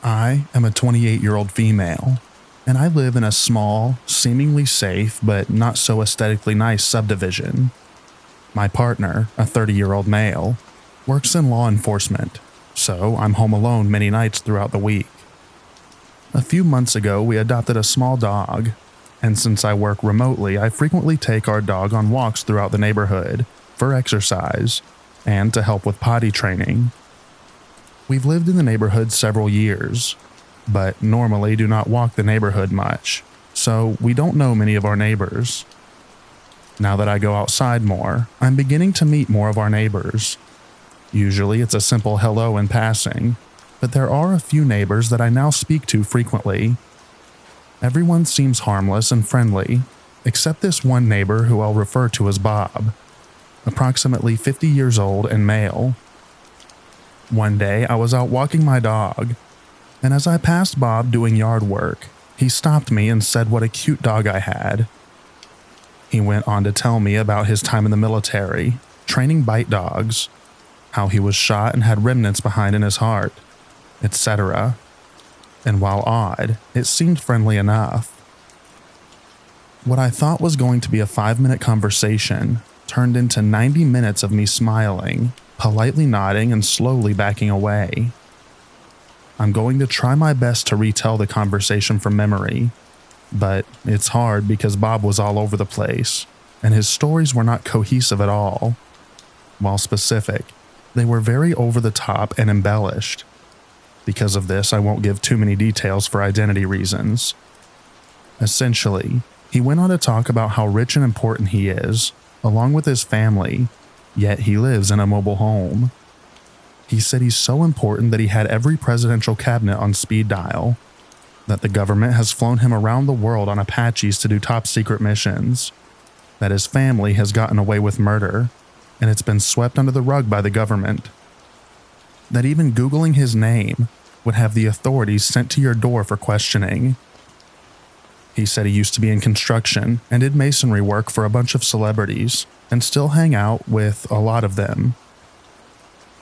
I am a 28-year-old female, and I live in a small, seemingly safe but not so aesthetically nice subdivision. My partner, a 30-year-old male, works in law enforcement, so I'm home alone many nights throughout the week. A few months ago, we adopted a small dog, and since I work remotely, I frequently take our dog on walks throughout the neighborhood for exercise and to help with potty training. We've lived in the neighborhood several years, but normally do not walk the neighborhood much, so we don't know many of our neighbors. Now that I go outside more, I'm beginning to meet more of our neighbors. Usually it's a simple hello in passing, but there are a few neighbors that I now speak to frequently. Everyone seems harmless and friendly, except this one neighbor who I'll refer to as Bob, approximately 50 years old and male. One day I was out walking my dog, and as I passed Bob doing yard work, he stopped me and said what a cute dog I had. He went on to tell me about his time in the military, training bite dogs, how he was shot and had remnants behind in his heart, etc. And while odd, it seemed friendly enough. What I thought was going to be a 5-minute conversation turned into 90 minutes of me smiling, politely nodding, and slowly backing away. I'm going to try my best to retell the conversation from memory, but it's hard because Bob was all over the place, and his stories were not cohesive at all. While specific, they were very over the top and embellished. Because of this, I won't give too many details for identity reasons. Essentially, he went on to talk about how rich and important he is, along with his family, yet he lives in a mobile home. He said he's so important that he had every presidential cabinet on speed dial, that the government has flown him around the world on Apaches to do top secret missions, that his family has gotten away with murder, and it's been swept under the rug by the government, that even Googling his name would have the authorities sent to your door for questioning. He said he used to be in construction and did masonry work for a bunch of celebrities and still hang out with a lot of them.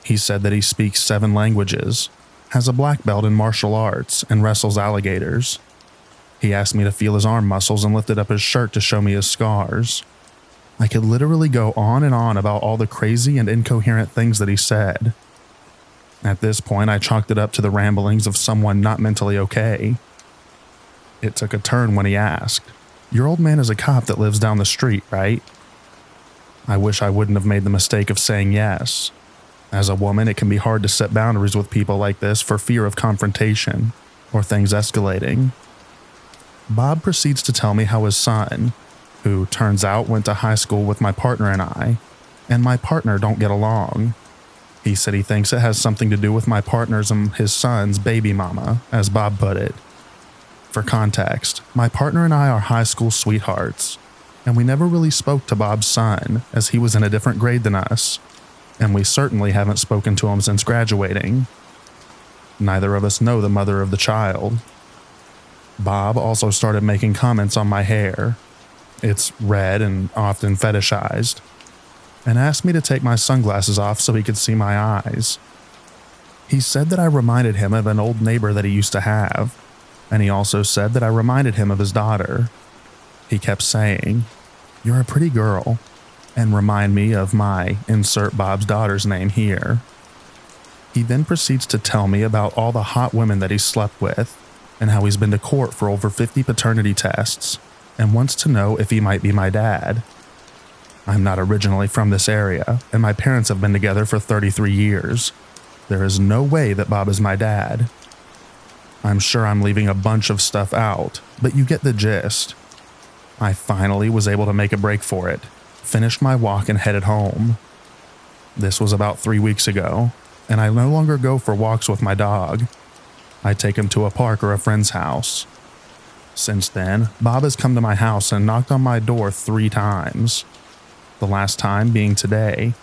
He said that he speaks 7 languages, has a black belt in martial arts, and wrestles alligators. He asked me to feel his arm muscles and lifted up his shirt to show me his scars. I could literally go on and on about all the crazy and incoherent things that he said. At this point, I chalked it up to the ramblings of someone not mentally okay. It took a turn when he asked, "Your old man is a cop that lives down the street, right?" I wish I wouldn't have made the mistake of saying yes. As a woman, it can be hard to set boundaries with people like this for fear of confrontation or things escalating. Bob proceeds to tell me how his son, who turns out went to high school with my partner and my partner don't get along. He said he thinks it has something to do with my partner's and his son's baby mama, as Bob put it. For context, my partner and I are high school sweethearts, and we never really spoke to Bob's son as he was in a different grade than us, and we certainly haven't spoken to him since graduating. Neither of us know the mother of the child. Bob also started making comments on my hair. It's red and often fetishized, and asked me to take my sunglasses off so he could see my eyes. He said that I reminded him of an old neighbor that he used to have, and he also said that I reminded him of his daughter. He kept saying, "You're a pretty girl," and remind me of my insert Bob's daughter's name here. He then proceeds to tell me about all the hot women that he slept with, and how he's been to court for over 50 paternity tests, and wants to know if he might be my dad. I'm not originally from this area, and my parents have been together for 33 years. There is no way that Bob is my dad. I'm sure I'm leaving a bunch of stuff out, but you get the gist. I finally was able to make a break for it, finished my walk and headed home. This was about 3 weeks ago, and I no longer go for walks with my dog. I take him to a park or a friend's house. Since then, Bob has come to my house and knocked on my door 3 times. The last time being today.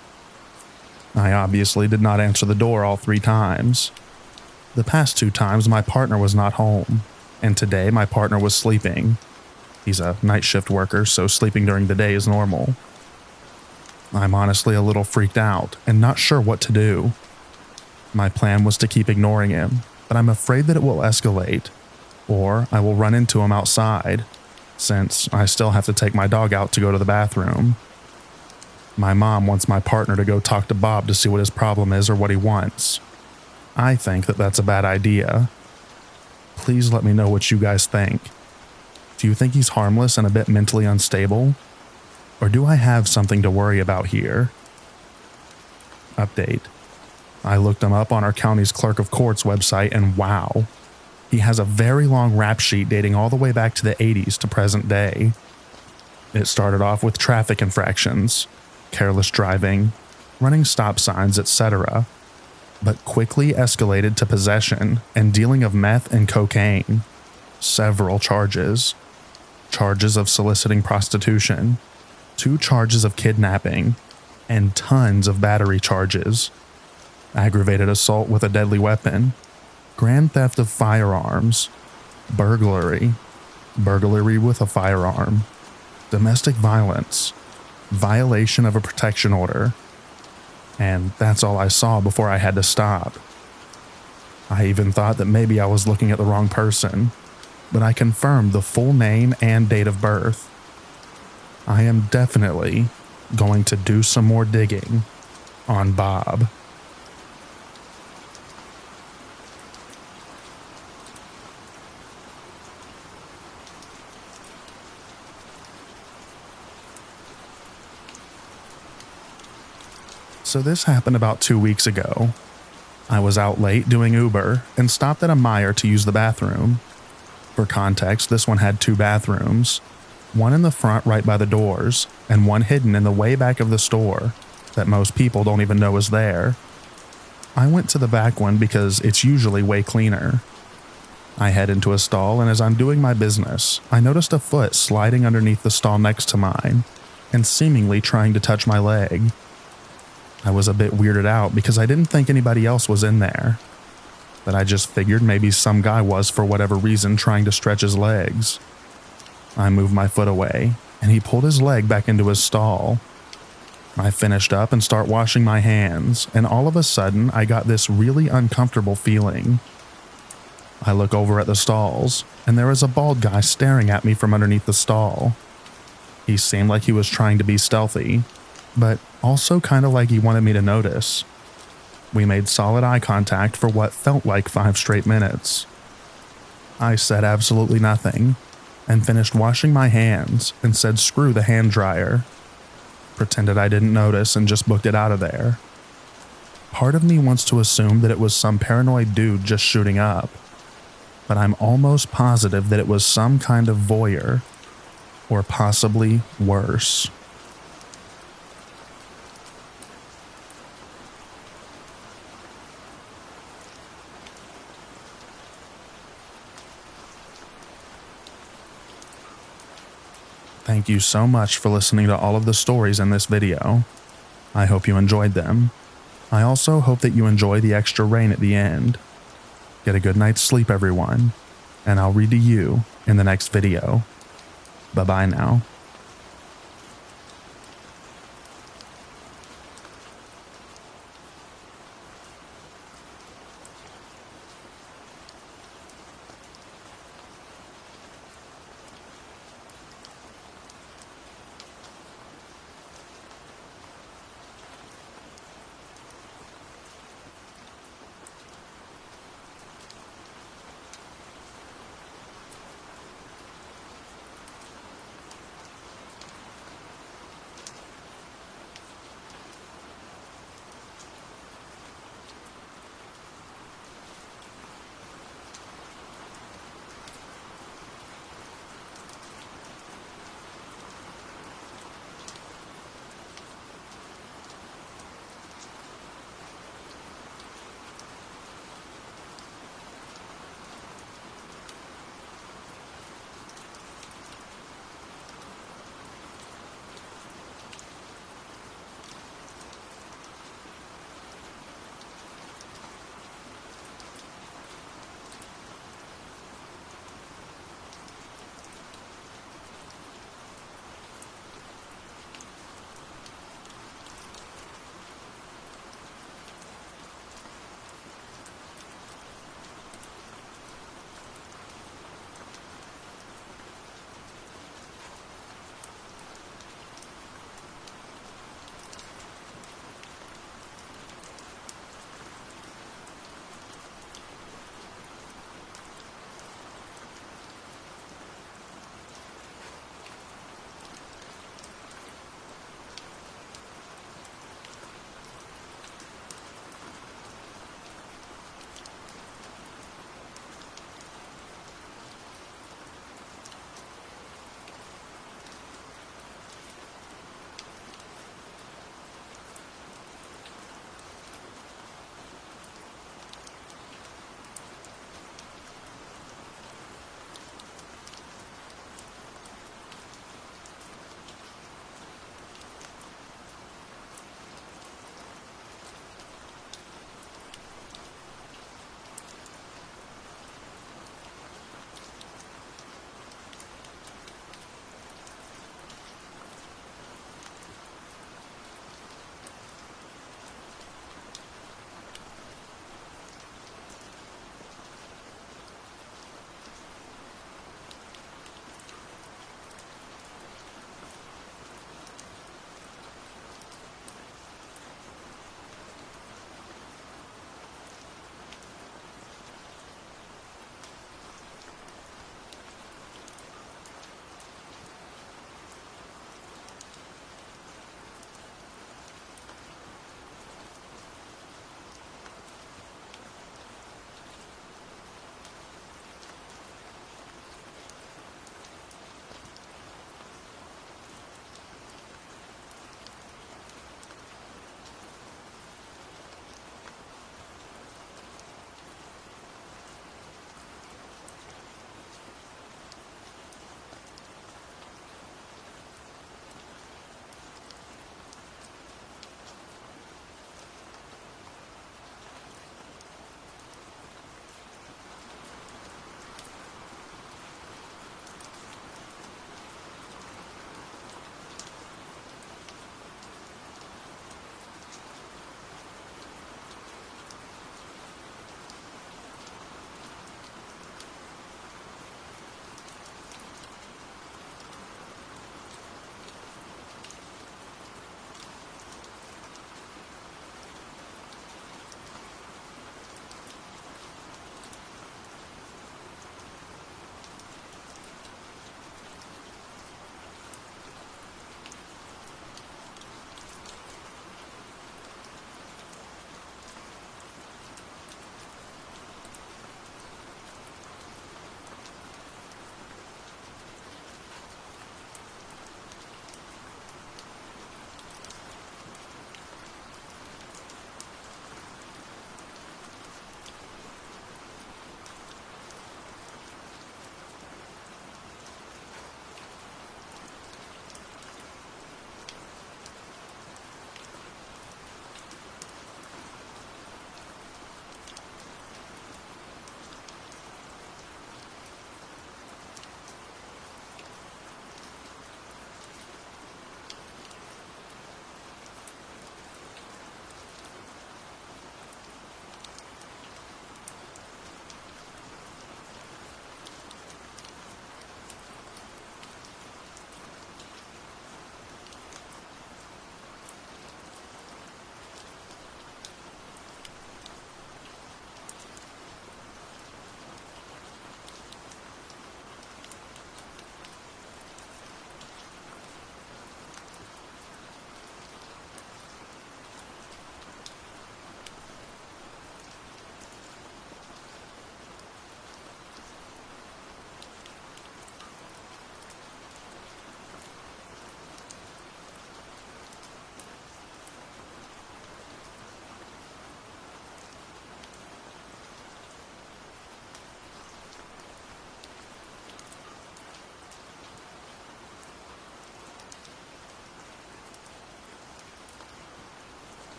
I obviously did not answer the door all 3 times. The past 2 times my partner was not home, and today my partner was sleeping. He's a night shift worker, so sleeping during the day is normal. I'm honestly a little freaked out and not sure what to do. My plan was to keep ignoring him, but I'm afraid that it will escalate, or I will run into him outside, since I still have to take my dog out to go to the bathroom. My mom wants my partner to go talk to Bob to see what his problem is or what he wants. I think that that's a bad idea. Please let me know what you guys think. Do you think he's harmless and a bit mentally unstable? Or do I have something to worry about here? Update. I looked him up on our county's clerk of court's website, and wow, he has a very long rap sheet dating all the way back to the 80s to present day. It started off with traffic infractions, careless driving, running stop signs, etc., but quickly escalated to possession and dealing of meth and cocaine. Several charges. Charges of soliciting prostitution, 2 charges of kidnapping, and tons of battery charges. Aggravated assault with a deadly weapon, grand theft of firearms, burglary, burglary with a firearm, domestic violence, violation of a protection order. And that's all I saw before I had to stop. I even thought that maybe I was looking at the wrong person, but I confirmed the full name and date of birth. I am definitely going to do some more digging on Bob. So this happened about 2 weeks ago. I was out late doing Uber and stopped at a Meijer to use the bathroom. For context, this one had 2 bathrooms, one in the front right by the doors, and one hidden in the way back of the store that most people don't even know is there. I went to the back one because it's usually way cleaner. I head into a stall, and as I'm doing my business, I noticed a foot sliding underneath the stall next to mine and seemingly trying to touch my leg. I was a bit weirded out because I didn't think anybody else was in there, but I just figured maybe some guy was for whatever reason trying to stretch his legs. I moved my foot away, and he pulled his leg back into his stall. I finished up and start washing my hands, and all of a sudden I got this really uncomfortable feeling. I look over at the stalls, and there is a bald guy staring at me from underneath the stall. He seemed like he was trying to be stealthy, but also kind of like he wanted me to notice. We made solid eye contact for what felt like 5 straight minutes. I said absolutely nothing, and finished washing my hands and said screw the hand dryer. Pretended I didn't notice and just booked it out of there. Part of me wants to assume that it was some paranoid dude just shooting up, but I'm almost positive that it was some kind of voyeur, or possibly worse. Thank you so much for listening to all of the stories in this video. I hope you enjoyed them. I also hope that you enjoy the extra rain at the end. Get a good night's sleep, everyone, and I'll read to you in the next video. Bye-bye now.